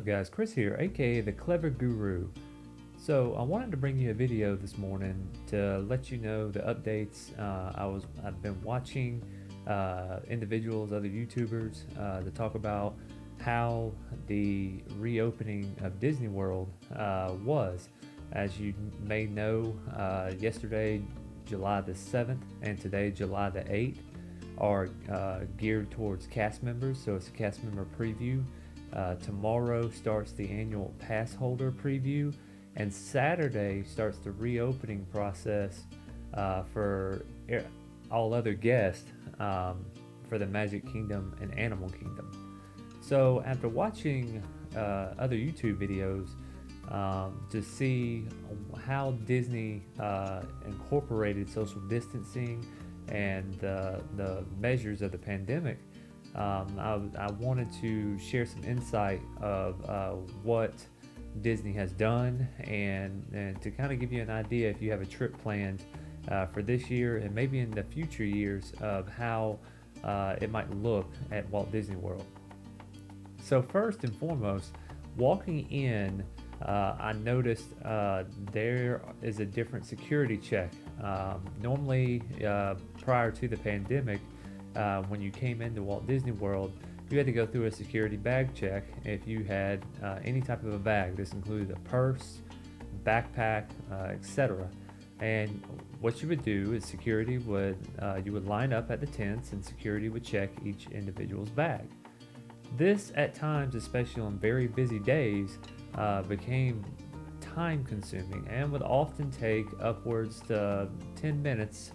guys, Chris here, aka the CleverGuru. So I wanted to bring you a video this morning to let you know the updates. I've been watching individuals, other YouTubers, to talk about how the reopening of Disney World was. As you may know, yesterday, July the 7th, and today, July the 8th, are geared towards cast members. So it's a cast member preview. Tomorrow starts the annual pass holder preview, and Saturday starts the reopening process for all other guests for the Magic Kingdom and Animal Kingdom. So after watching other YouTube videos to see how Disney incorporated social distancing and the measures of the pandemic, I wanted to share some insight of what Disney has done and to kind of give you an idea if you have a trip planned for this year and maybe in the future years of how it might look at Walt Disney World. So first and foremost, walking in, I noticed there is a different security check. Normally, prior to the pandemic, when you came into Walt Disney World, you had to go through a security bag check if you had any type of a bag. This included a purse, backpack, etc. And what you would do is security would you would line up at the tents and security would check each individual's bag. This at times, especially on very busy days, became time consuming and would often take upwards to 10 minutes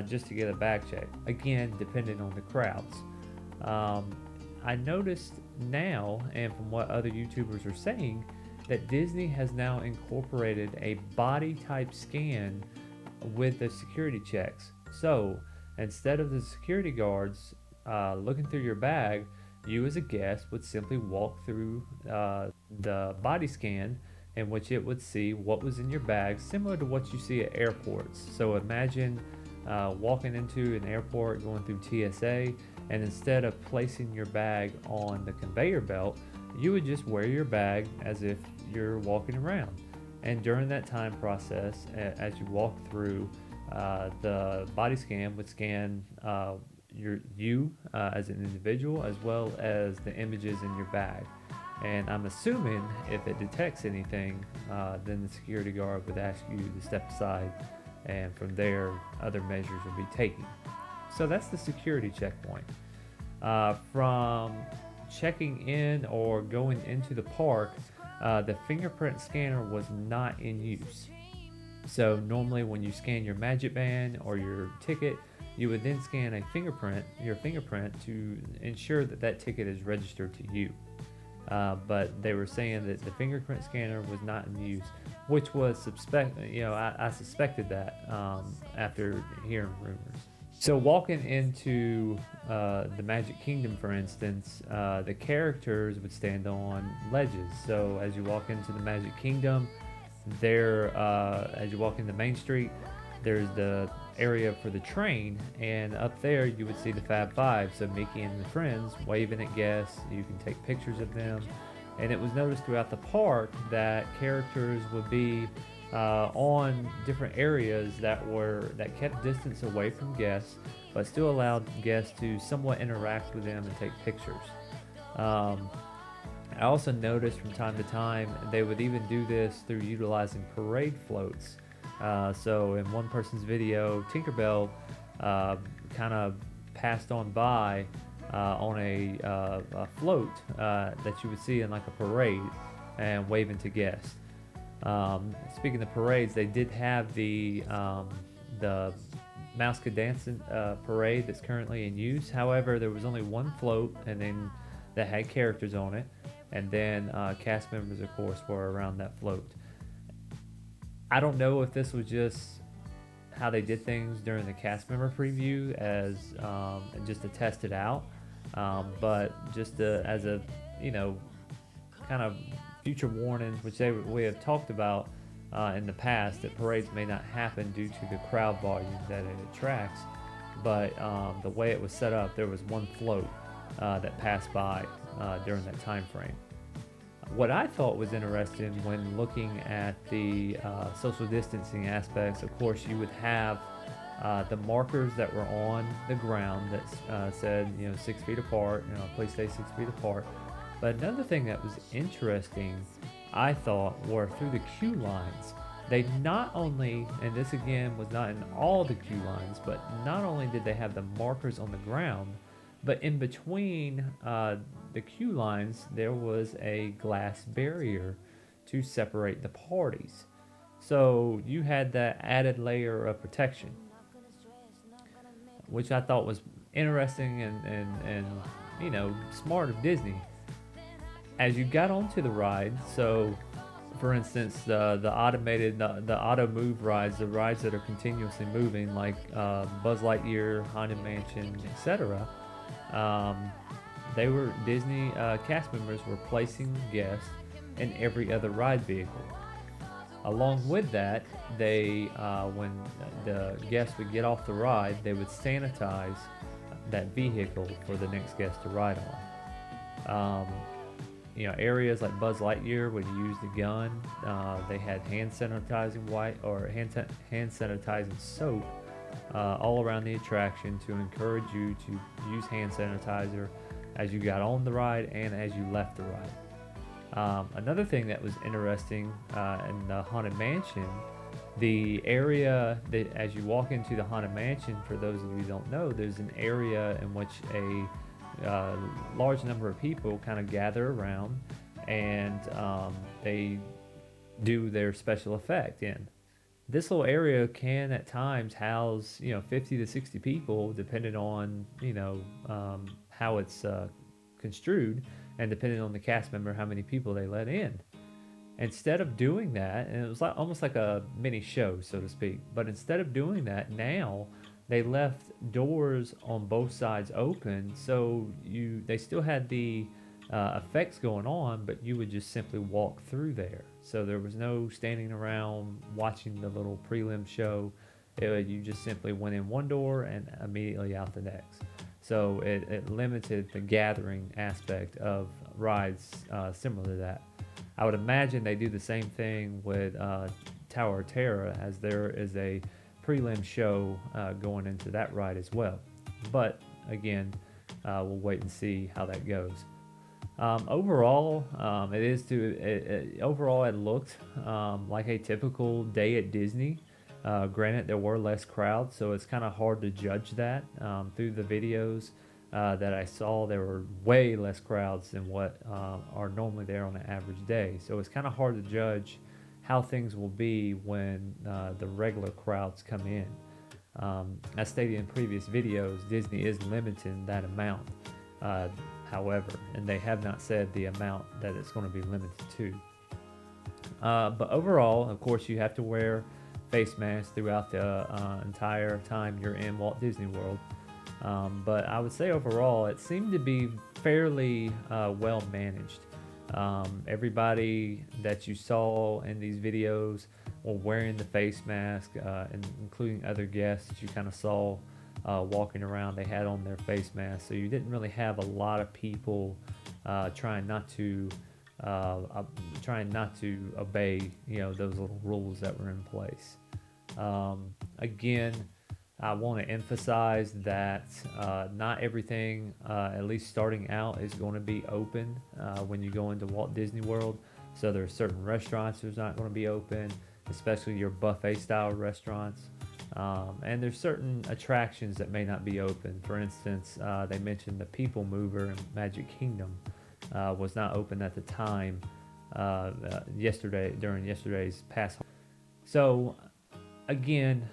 just to get a bag check, again depending on the crowds. I noticed now, and from what other YouTubers are saying, that Disney has now incorporated a body type scan with the security checks. So instead of the security guards looking through your bag, you as a guest would simply walk through the body scan, in which it would see what was in your bag, similar to what you see at airports. So imagine walking into an airport, going through TSA, and instead of placing your bag on the conveyor belt, you would just wear your bag as if you're walking around. And during that time process, as you walk through, the body scan would scan you as an individual, as well as the images in your bag. And I'm assuming if it detects anything, then the security guard would ask you to step aside, and from there other measures will be taken. So that's the security checkpoint. From checking in or going into the park, the fingerprint scanner was not in use. So normally when you scan your Magic Band or your ticket, you would then scan your fingerprint to ensure that that ticket is registered to you. But they were saying that the fingerprint scanner was not in use, which was I suspected that after hearing rumors. So walking into the Magic Kingdom, for instance, the characters would stand on ledges. So as you walk into the Magic Kingdom, as you walk into Main Street, there's the area for the train, and up there you would see the Fab Five, so Mickey and the friends waving at guests. You can take pictures of them, and it was noticed throughout the park that characters would be on different areas that kept distance away from guests, but still allowed guests to somewhat interact with them and take pictures. I also noticed from time to time they would even do this through utilizing parade floats. So in one person's video, Tinkerbell kind of passed on by on a float that you would see in like a parade and waving to guests. Speaking of parades, they did have the Mouse Could Dancing parade that's currently in use. However, there was only one float, and then that had characters on it, and then cast members, of course, were around that float. I don't know if this was just how they did things during the cast member preview as just to test it out, but just as a kind of future warnings, which we have talked about in the past, that parades may not happen due to the crowd volume that it attracts. But the way it was set up, there was one float that passed by during that time frame. What I thought was interesting when looking at the social distancing aspects, of course, you would have the markers that were on the ground that said, 6 feet apart, please stay 6 feet apart. But another thing that was interesting, I thought, were through the queue lines. They not only, and this again was not in all the queue lines, but not only did they have the markers on the ground, but in between the queue lines, there was a glass barrier to separate the parties. So you had that added layer of protection, which I thought was interesting and smart of Disney. As you got onto the ride, so for instance, the automated, the auto move rides, the rides that are continuously moving, like Buzz Lightyear, Haunted Mansion, etc. Disney cast members were placing guests in every other ride vehicle. Along with that, when the guests would get off the ride, they would sanitize that vehicle for the next guest to ride on. Areas like Buzz Lightyear, when you use the gun, they had hand sanitizing hand sanitizing soap all around the attraction to encourage you to use hand sanitizer as you got on the ride and as you left the ride. Another thing that was interesting in the Haunted Mansion, the area that as you walk into the Haunted Mansion, for those of you who don't know, there's an area in which a large number of people kind of gather around and they do their special effect in. This little area can at times house 50 to 60 people, depending on how it's construed, and depending on the cast member how many people they let in. Instead of doing that, and it was almost like a mini show, so to speak, but instead of doing that, now they left doors on both sides open, so they still had the effects going on, but you would just simply walk through there. So there was no standing around watching the little prelim show. You just simply went in one door and immediately out the next. So it limited the gathering aspect of rides similar to that. I would imagine they do the same thing with Tower of Terror, as there is a prelim show going into that ride as well. But again, we'll wait and see how that goes. Overall, it looked like a typical day at Disney. Granted, there were less crowds, so it's kind of hard to judge that. Through the videos that I saw, there were way less crowds than what are normally there on an average day. So it's kind of hard to judge how things will be when the regular crowds come in. As stated in previous videos, Disney is limiting that amount, however, and they have not said the amount that it's going to be limited to. But overall, of course, you have to wear face masks throughout the entire time you're in Walt Disney World. But I would say overall, it seemed to be fairly well managed. Everybody that you saw in these videos were wearing the face mask, and including other guests that you kind of saw walking around. They had on their face masks, so you didn't really have a lot of people trying not to obey those little rules that were in place. Again, I want to emphasize that not everything, at least starting out, is going to be open when you go into Walt Disney World. So there are certain restaurants that's not going to be open, especially your buffet style restaurants. And there's certain attractions that may not be open. For instance, they mentioned the People Mover in Magic Kingdom was not open at the time during yesterday's pass. So again,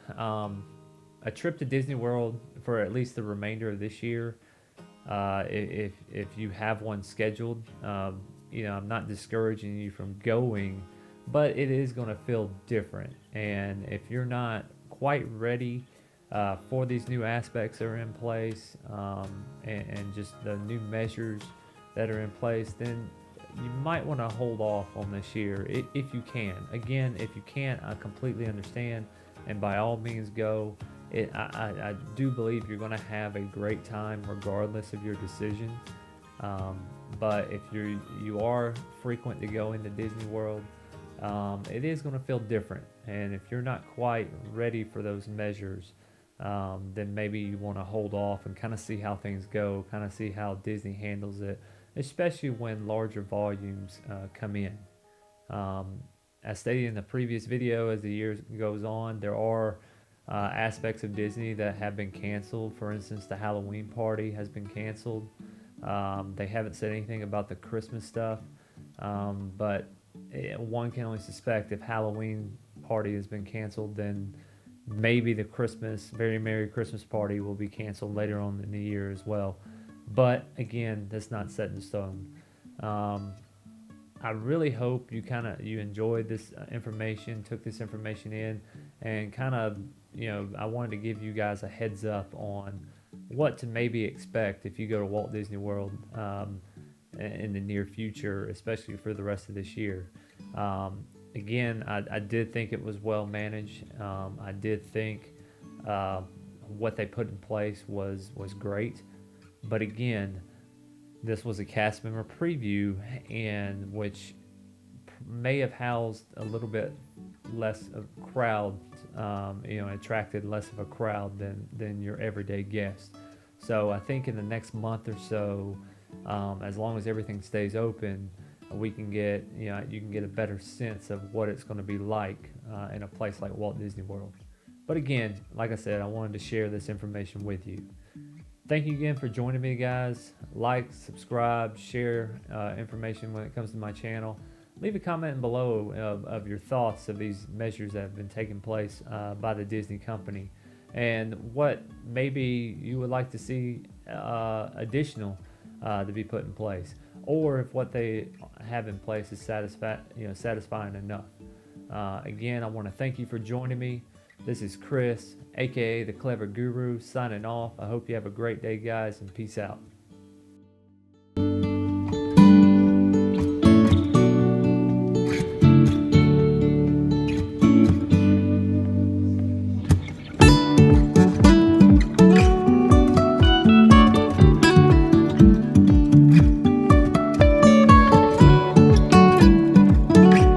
a trip to Disney World for at least the remainder of this year, if you have one scheduled, I'm not discouraging you from going, but it is going to feel different. And if you're not quite ready for these new aspects that are in place, and just the new measures that are in place, then you might want to hold off on this year if you can. Again, if you can't, I completely understand, and by all means go. I do believe you're going to have a great time regardless of your decision. But if you are frequent to go into Disney World, it is going to feel different. And if you're not quite ready for those measures, then maybe you want to hold off and kind of see how things go, kind of see how Disney handles it, especially when larger volumes come in. As stated in the previous video, as the year goes on, there are aspects of Disney that have been canceled. For instance, the Halloween party has been canceled. They haven't said anything about the Christmas stuff, but one can only suspect if Halloween party has been canceled, then maybe the Christmas, Very Merry Christmas party will be canceled later on in the year as well. But again, that's not set in stone. I really hope you enjoyed this information, took this information in, and I wanted to give you guys a heads up on what to maybe expect if you go to Walt Disney World in the near future, especially for the rest of this year. Again, I did think it was well managed. I did think what they put in place was great. But again, this was a cast member preview, and which may have housed a little bit less of a crowd, attracted less of a crowd than your everyday guest. So I think in the next month or so, as long as everything stays open, you can get a better sense of what it's going to be like in a place like Walt Disney World. But again, like I said, I wanted to share this information with you. Thank you again for joining me, guys. Like, subscribe, share information when it comes to my channel. Leave a comment below of your thoughts of these measures that have been taking place by the Disney company, and what maybe you would like to see additional to be put in place, or if what they have in place is satisfying enough. Again, I want to thank you for joining me. This is Chris, aka the Clever Guru, signing off. I hope you have a great day, guys, and peace out.